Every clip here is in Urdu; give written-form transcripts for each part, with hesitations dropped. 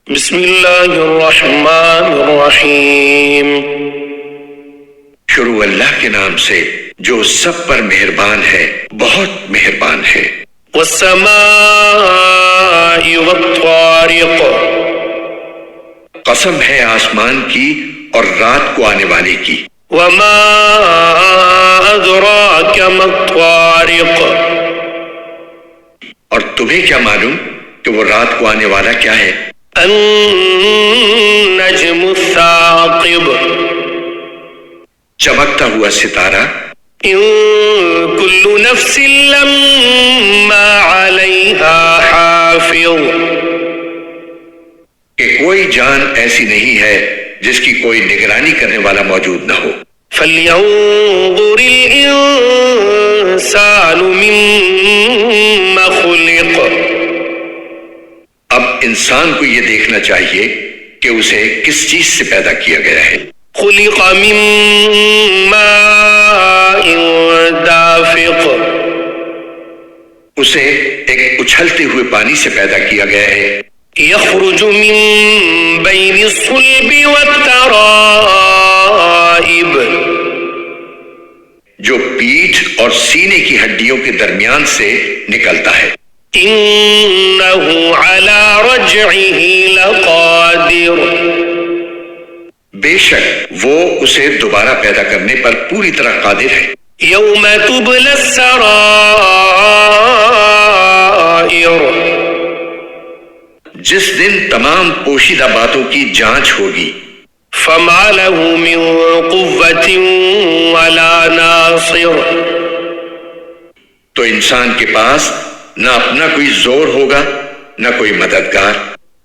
بسم اللہ الرحمن الرحیم۔ شروع اللہ کے نام سے جو سب پر مہربان ہے، بہت مہربان ہے۔ والسماء والطارق، قسم ہے آسمان کی اور رات کو آنے والے کی۔ وما ادراک ما الطارق، اور تمہیں کیا معلوم کہ وہ رات کو آنے والا کیا ہے؟ النجم الثاقب، چمکتا ہوا ستارہ۔ ان کل نفس لما علیہا حافظ، کہ کوئی جان ایسی نہیں ہے جس کی کوئی نگرانی کرنے والا موجود نہ ہو۔ فلینظر الانسان مما خلق، اب انسان کو یہ دیکھنا چاہیے کہ اسے کس چیز سے پیدا کیا گیا ہے۔ خلق من ماء دافق، اسے ایک اچھلتے ہوئے پانی سے پیدا کیا گیا ہے۔ یخرج من بین الصلب والترائب، جو پیٹھ اور سینے کی ہڈیوں کے درمیان سے نکلتا ہے۔ انہ علی رجعہ لقادر، بے شک وہ اسے دوبارہ پیدا کرنے پر پوری طرح قادر ہے۔ یوم تبلی السرائر، جس دن تمام پوشیدہ باتوں کی جانچ ہوگی۔ فما له من قوة ولا ناصر، تو انسان کے پاس نہ اپنا کوئی زور ہوگا نہ کوئی مددگار۔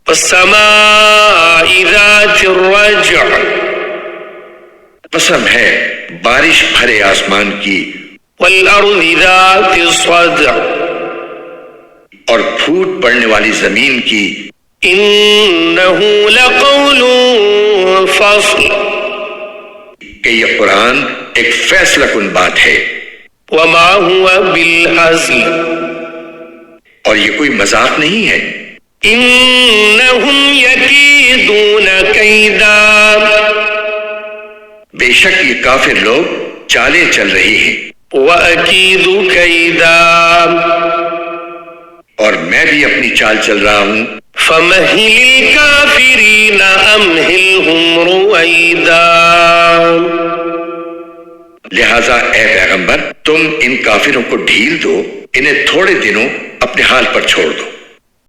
والسماء ذات الرجع، قسم ہے بارش بھرے آسمان کی۔ والارض ذات الصدع، اور پھوٹ پڑنے والی زمین کی۔ انہ لقول فصل، کہ یہ قرآن ایک فیصلہ کن بات ہے۔ وما هو بالہزل، اور یہ کوئی مذاق نہیں ہے۔ انہم یکیدون کیدا، بے شک یہ کافر لوگ چالیں چل رہی ہیں۔ وَأَكِيدُ كَيْدًا، اور میں بھی اپنی چال چل رہا ہوں۔ فَمَهِّلِ الْكَافِرِينَ أَمْهِلْهُمْ رُوَيْدًا، لہذا اے پیغمبر تم ان کافروں کو ڈھیل دو، انہیں تھوڑے دنوں اپنے حال پر چھوڑ دو۔